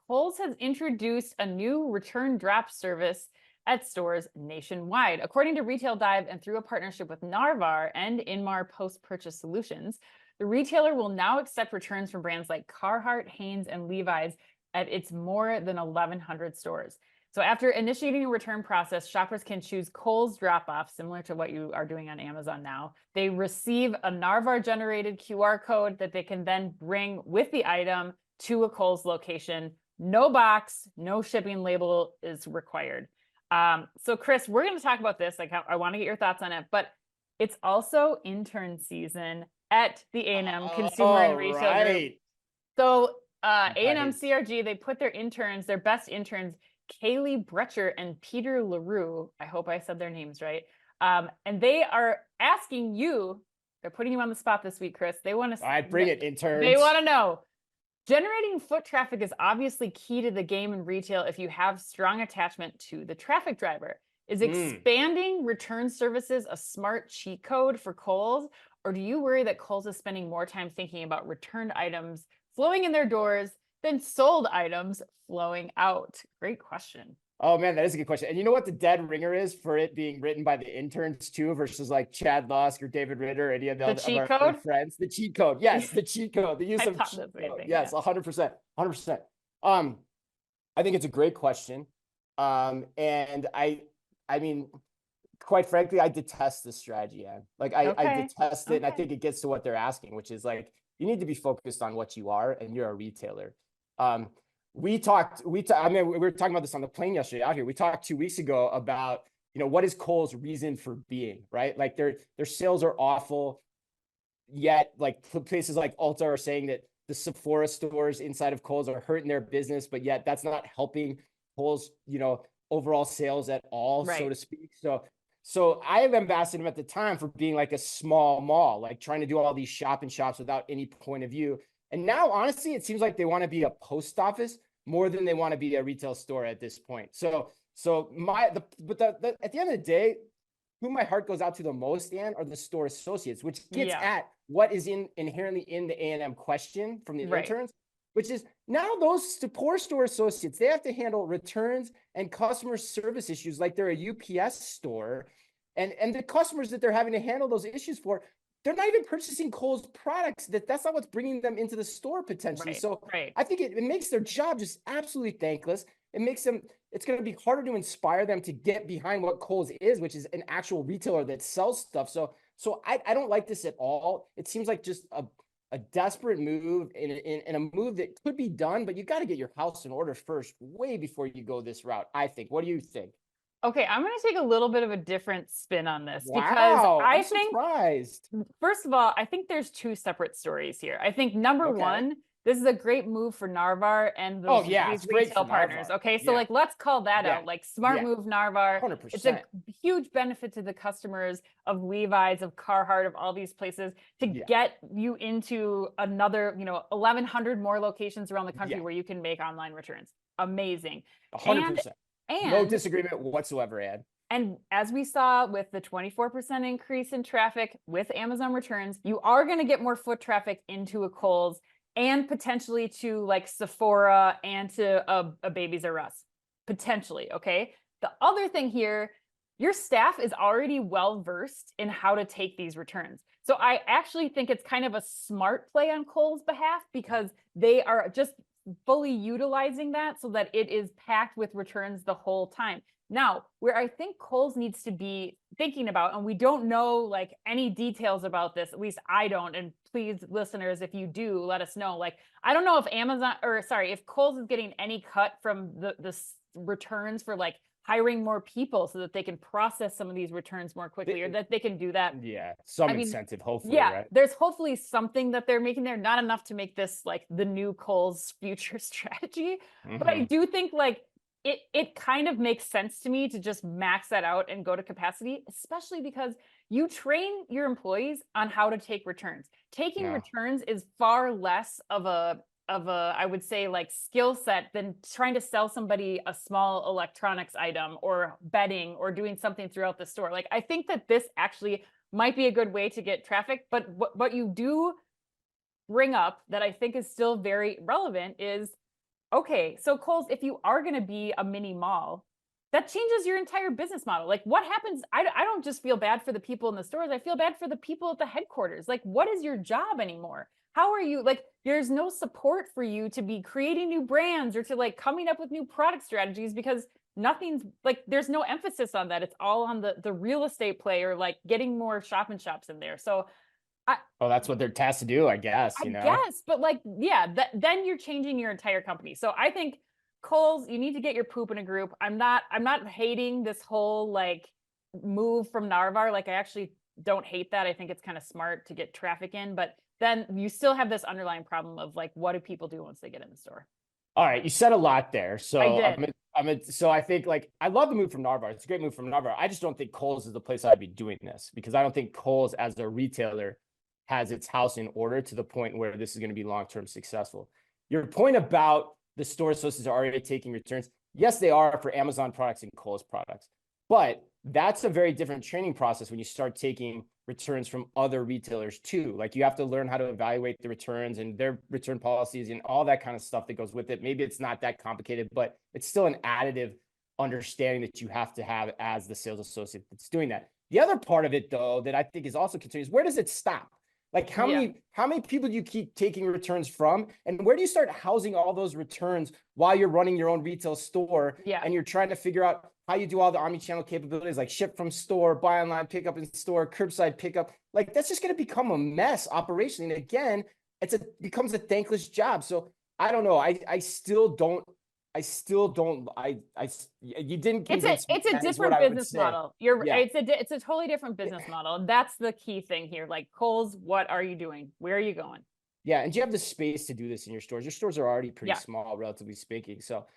Kohl's has introduced a new return drop service at stores nationwide. According to Retail Dive and through a partnership with Narvar and Inmar Post-Purchase Solutions, the retailer will now accept returns from brands like Carhartt, Hanes, and Levi's at its more than 1,100 stores. So after initiating a return process, shoppers can choose Kohl's drop-off, similar to what you are doing on Amazon now. They receive a Narvar-generated QR code that they can then bring with the item to a Kohl's location. No box, no shipping label is required. So Chris, we're going to talk about this. Like, I want to get your thoughts on it, but it's also intern season at the A&M Consumer and Retail Group. So A&M CRG, they put their interns, their best interns, Kaylee Brecher and Peter LaRue. I hope I said their names right. And they are asking you, they're putting you on the spot this week, Chris. They want to. All right, bring it, interns. They want to know. Generating foot traffic is obviously key to the game in retail if you have strong attachment to the traffic driver. Is expanding return services a smart cheat code for Kohl's? Or do you worry that Kohl's is spending more time thinking about returned items flowing in their doors than sold items flowing out? Great question. Oh man, that is a good question. And you know what the dead ringer is for it being written by the interns too, versus like Chad Lusk or David Ritter or any of the other of our friends? The cheat code. Yes, the cheat code. The use of cheat code. Yes, 100%. 100%. I think it's a great question. And I mean, quite frankly, I detest this strategy. I detest it. And I think it gets to what they're asking, which is like, you need to be focused on what you are, and you're a retailer. We were talking about this on the plane yesterday out here. We talked 2 weeks ago about, what is Kohl's reason for being, right? Like their sales are awful, yet like places like Ulta are saying that the Sephora stores inside of Kohl's are hurting their business, but yet that's not helping Kohl's, overall sales at all, so to speak. So I have ambassaded him at the time for being like a small mall, like trying to do all these shop in shops without any point of view. And now, honestly, it seems like they want to be a post office more than they want to be a retail store at this point. But at the end of the day, who my heart goes out to the most, Dan, are the store associates, which gets at what is inherently in the A&M question from the interns, which is now those poor store associates, they have to handle returns and customer service issues like they're a UPS store. And the customers that they're having to handle those issues for, they're not even purchasing Kohl's products. That's not what's bringing them into the store potentially. I think it makes their job just absolutely thankless. It makes them, it's going to be harder to inspire them to get behind what Kohl's is, which is an actual retailer that sells stuff. So I don't like this at all. It seems like just a desperate move and a move that could be done, but you got to get your house in order first, way before you go this route, I think. What do you think? Okay, I'm going to take a little bit of a different spin on this because I'm surprised. First of all, I think there's two separate stories here. I think number one, this is a great move for Narvar and these retail partners. Okay, so like let's call that out. Like smart move, Narvar. 100%. It's a huge benefit to the customers of Levi's, of Carhartt, of all these places to get you into another, 1,100 more locations around the country where you can make online returns. Amazing. 100%. And no disagreement whatsoever, Ed. And as we saw with the 24% increase in traffic with Amazon returns, you are going to get more foot traffic into a Kohl's and potentially to like Sephora and to a Babies R Us, potentially. Okay. The other thing here, your staff is already well versed in how to take these returns. So I actually think it's kind of a smart play on Kohl's behalf because they are just fully utilizing that so that it is packed with returns the whole time. Now, where I think Kohl's needs to be thinking about, and we don't know like any details about this, at least I don't, and please listeners, if you do, let us know. Like, I don't know if if Kohl's is getting any cut from the returns for like hiring more people so that they can process some of these returns more quickly, or that they can do that. Yeah, some incentive, hopefully, right? There's hopefully something that they're making there, not enough to make this like the new Kohl's future strategy. But I do think like it kind of makes sense to me to just max that out and go to capacity, especially because you train your employees on how to take returns. Taking returns is far less of a I would say like skill set than trying to sell somebody a small electronics item or bedding or doing something throughout the store. Like I think that this actually might be a good way to get traffic, but what you do bring up that I think is still very relevant is okay, so Kohl's, if you are going to be a mini mall, that changes your entire business model. Like what happens? I don't just feel bad for the people in the stores. I feel bad for the people at the headquarters. Like what is your job anymore? How are you like, there's no support for you to be creating new brands or to like coming up with new product strategies because nothing's like, there's no emphasis on that. It's all on the real estate play or like getting more shop and shops in there. So oh, that's what they're tasked to do, I guess, I guess, but like, yeah, then you're changing your entire company. So I think Kohl's, you need to get your poop in a group. I'm not hating this whole like move from Narvar. Like I actually don't hate that. I think it's kind of smart to get traffic in, but then you still have this underlying problem of like, what do people do once they get in the store? All right, you said a lot there. So I did. So I think like I love the move from Narvar. It's a great move from Narvar. I just don't think Kohl's is the place I'd be doing this because I don't think Kohl's as a retailer has its house in order to the point where this is going to be long-term successful. Your point about the store associates are already taking returns. Yes, they are for Amazon products and Kohl's products, but that's a very different training process when you start taking returns from other retailers too. Like you have to learn how to evaluate the returns and their return policies and all that kind of stuff that goes with it. Maybe it's not that complicated, but it's still an additive understanding that you have to have as the sales associate that's doing that. The other part of it though, that I think is also concerning is where does it stop? Like how many people do you keep taking returns from? And where do you start housing all those returns while you're running your own retail store? Yeah. And you're trying to figure out how you do all the omni-channel capabilities like ship from store, buy online, pick up in store, curbside pickup. Like that's just going to become a mess operationally. And again, becomes a thankless job. So I don't know. I still don't, you didn't convince me. It's a different business model. It's a totally different business model. And that's the key thing here. Like Kohl's, what are you doing? Where are you going? Yeah. And do you have the space to do this in your stores? Your stores are already pretty small, relatively speaking. So